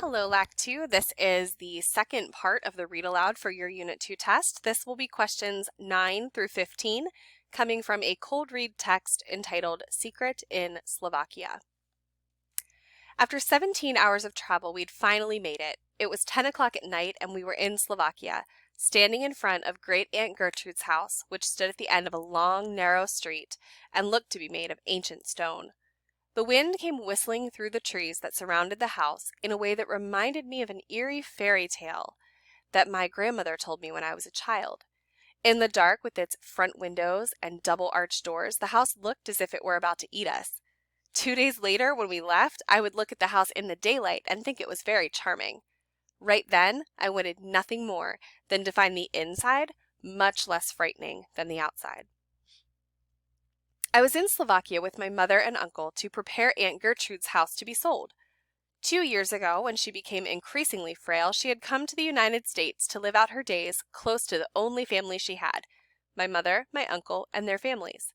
Hello, LAC 2. This is the second part of the read aloud for your Unit 2 test. This will be questions 9 through 15, coming from a cold read text entitled Secret in Slovakia. After 17 hours of travel, we'd finally made it. It was 10 o'clock at night and we were in Slovakia, standing in front of Great Aunt Gertrude's house, which stood at the end of a long, narrow street and looked to be made of ancient stone. The wind came whistling through the trees that surrounded the house in a way that reminded me of an eerie fairy tale that my grandmother told me when I was a child. In the dark, with its front windows and double-arched doors, the house looked as if it were about to eat us. 2 days later, when we left, I would look at the house in the daylight and think it was very charming. Right then, I wanted nothing more than to find the inside much less frightening than the outside. I was in Slovakia with my mother and uncle to prepare Aunt Gertrude's house to be sold. 2 years ago, when she became increasingly frail, she had come to the United States to live out her days close to the only family she had, my mother, my uncle, and their families.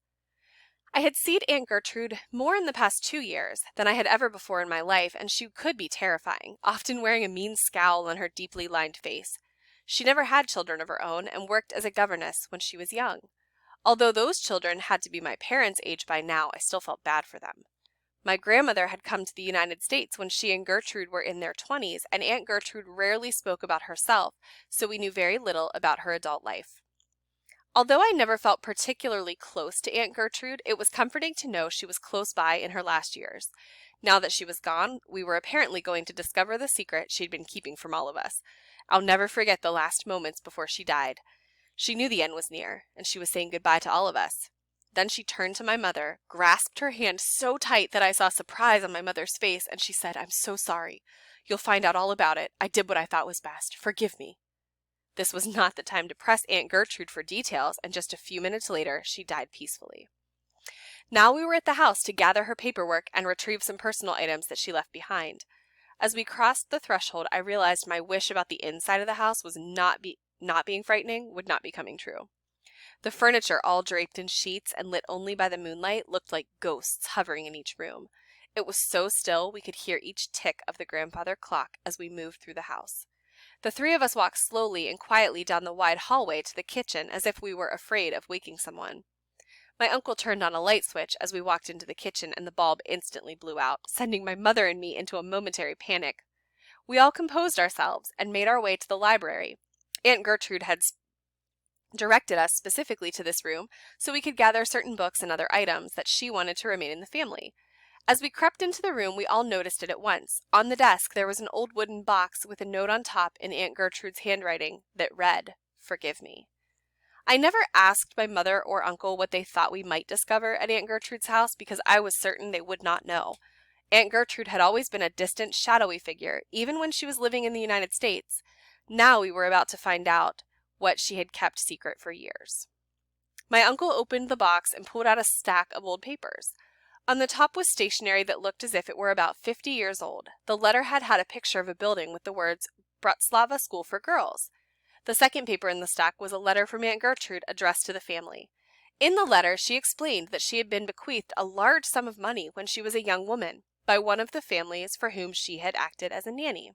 I had seen Aunt Gertrude more in the past 2 years than I had ever before in my life, and she could be terrifying, often wearing a mean scowl on her deeply lined face. She never had children of her own and worked as a governess when she was young. Although those children had to be my parents' age by now, I still felt bad for them. My grandmother had come to the United States when she and Gertrude were in their 20s, and Aunt Gertrude rarely spoke about herself, so we knew very little about her adult life. Although I never felt particularly close to Aunt Gertrude, it was comforting to know she was close by in her last years. Now that she was gone, we were apparently going to discover the secret she'd been keeping from all of us. I'll never forget the last moments before she died. She knew the end was near, and she was saying goodbye to all of us. Then she turned to my mother, grasped her hand so tight that I saw surprise on my mother's face, and she said, "I'm so sorry. You'll find out all about it. I did what I thought was best. Forgive me." This was not the time to press Aunt Gertrude for details, and just a few minutes later, she died peacefully. Now we were at the house to gather her paperwork and retrieve some personal items that she left behind. As we crossed the threshold, I realized my wish about the inside of the house was not being frightening would not be coming true. The furniture, all draped in sheets and lit only by the moonlight, looked like ghosts hovering in each room. It was so still we could hear each tick of the grandfather clock as we moved through the house. The three of us walked slowly and quietly down the wide hallway to the kitchen as if we were afraid of waking someone. My uncle turned on a light switch as we walked into the kitchen, and the bulb instantly blew out, sending my mother and me into a momentary panic. We all composed ourselves and made our way to the library. Aunt Gertrude had directed us specifically to this room so we could gather certain books and other items that she wanted to remain in the family. As we crept into the room, we all noticed it at once. On the desk, there was an old wooden box with a note on top in Aunt Gertrude's handwriting that read, "Forgive me." I never asked my mother or uncle what they thought we might discover at Aunt Gertrude's house because I was certain they would not know. Aunt Gertrude had always been a distant, shadowy figure, even when she was living in the United States. Now we were about to find out what she had kept secret for years. My uncle opened the box and pulled out a stack of old papers. On the top was stationery that looked as if it were about 50 years old. The letter had a picture of a building with the words Bratislava School for Girls. The second paper in the stack was a letter from Aunt Gertrude addressed to the family. In the letter, she explained that she had been bequeathed a large sum of money when she was a young woman by one of the families for whom she had acted as a nanny.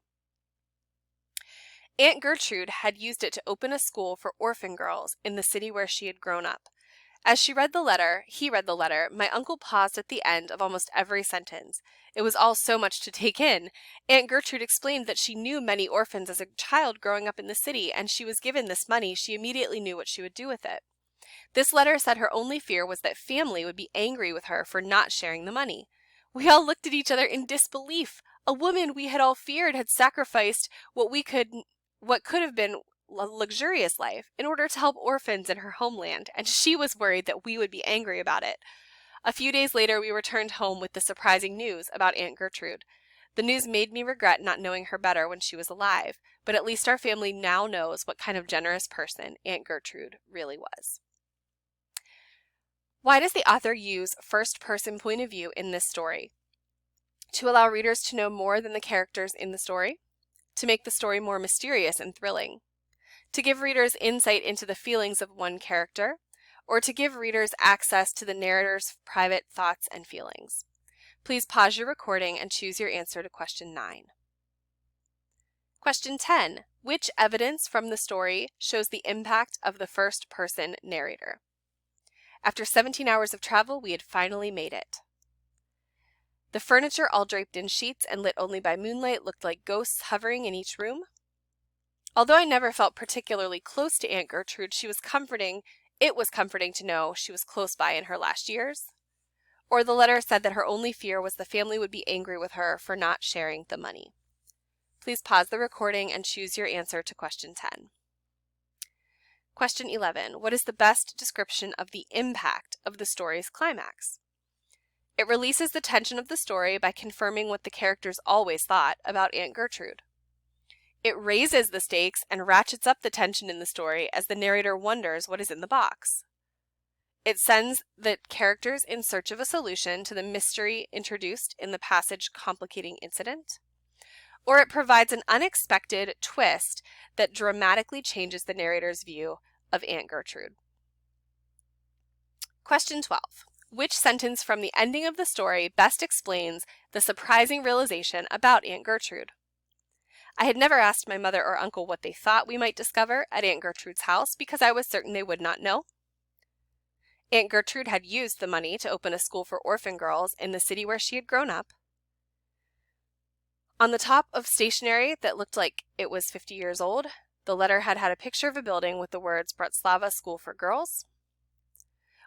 Aunt Gertrude had used it to open a school for orphan girls in the city where she had grown up. As he read the letter, my uncle paused at the end of almost every sentence. It was all so much to take in. Aunt Gertrude explained that she knew many orphans as a child growing up in the city, and she was given this money. She immediately knew what she would do with it. This letter said her only fear was that family would be angry with her for not sharing the money. We all looked at each other in disbelief. A woman we had all feared had sacrificed what could have been a luxurious life in order to help orphans in her homeland, and she was worried that we would be angry about it. A few days later, we returned home with the surprising news about Aunt Gertrude. The news made me regret not knowing her better when she was alive, but at least our family now knows what kind of generous person Aunt Gertrude really was. Why does the author use first-person point of view in this story? To allow readers to know more than the characters in the story? To make the story more mysterious and thrilling? To give readers insight into the feelings of one character, or to give readers access to the narrator's private thoughts and feelings? Please pause your recording and choose your answer to question 9. Question 10. Which evidence from the story shows the impact of the first-person narrator? After 17 hours of travel, we had finally made it. The furniture, all draped in sheets and lit only by moonlight, looked like ghosts hovering in each room. Although I never felt particularly close to Aunt Gertrude, it was comforting to know she was close by in her last years. Or the letter said that her only fear was the family would be angry with her for not sharing the money. Please pause the recording and choose your answer to question 10. Question 11. What is the best description of the impact of the story's climax? It releases the tension of the story by confirming what the characters always thought about Aunt Gertrude. It raises the stakes and ratchets up the tension in the story as the narrator wonders what is in the box. It sends the characters in search of a solution to the mystery introduced in the passage complicating incident. Or it provides an unexpected twist that dramatically changes the narrator's view of Aunt Gertrude. Question 12. Which sentence from the ending of the story best explains the surprising realization about Aunt Gertrude? I had never asked my mother or uncle what they thought we might discover at Aunt Gertrude's house because I was certain they would not know. Aunt Gertrude had used the money to open a school for orphan girls in the city where she had grown up. On the top of stationery that looked like it was 50 years old, the letter had a picture of a building with the words Bratislava School for Girls.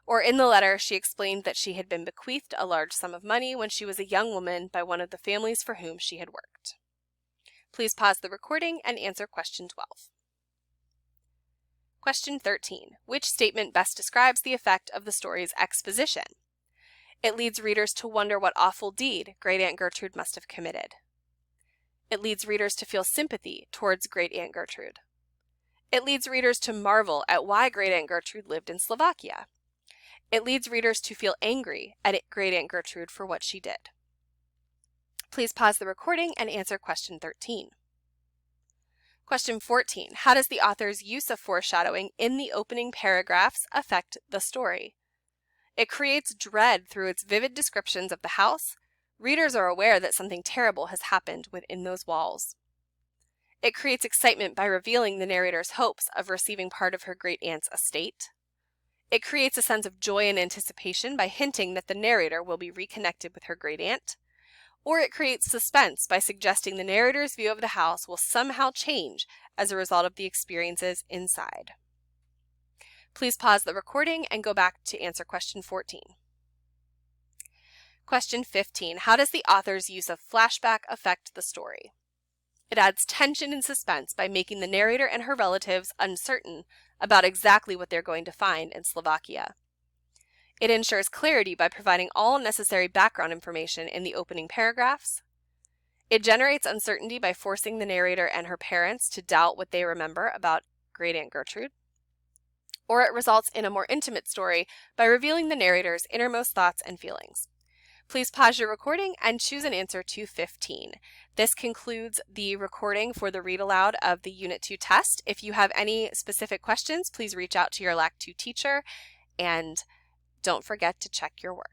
Or in the letter, she explained that she had been bequeathed a large sum of money when she was a young woman by one of the families for whom she had worked. Please pause the recording and answer question 12. Question 13. Which statement best describes the effect of the story's exposition? It leads readers to wonder what awful deed Great Aunt Gertrude must have committed. It leads readers to feel sympathy towards Great Aunt Gertrude. It leads readers to marvel at why Great Aunt Gertrude lived in Slovakia. It leads readers to feel angry at Great Aunt Gertrude for what she did. Please pause the recording and answer question 13. Question 14. How does the author's use of foreshadowing in the opening paragraphs affect the story? It creates dread through its vivid descriptions of the house. Readers are aware that something terrible has happened within those walls. It creates excitement by revealing the narrator's hopes of receiving part of her great aunt's estate. It creates a sense of joy and anticipation by hinting that the narrator will be reconnected with her great aunt. Or it creates suspense by suggesting the narrator's view of the house will somehow change as a result of the experiences inside. Please pause the recording and go back to answer question 14. Question 15. How does the author's use of flashback affect the story? It adds tension and suspense by making the narrator and her relatives uncertain about exactly what they're going to find in Slovakia. It ensures clarity by providing all necessary background information in the opening paragraphs. It generates uncertainty by forcing the narrator and her parents to doubt what they remember about Great Aunt Gertrude. Or it results in a more intimate story by revealing the narrator's innermost thoughts and feelings. Please pause your recording and choose an answer to 15. This concludes the recording for the read aloud of the Unit 2 test. If you have any specific questions, please reach out to your LAC 2 teacher, and don't forget to check your work.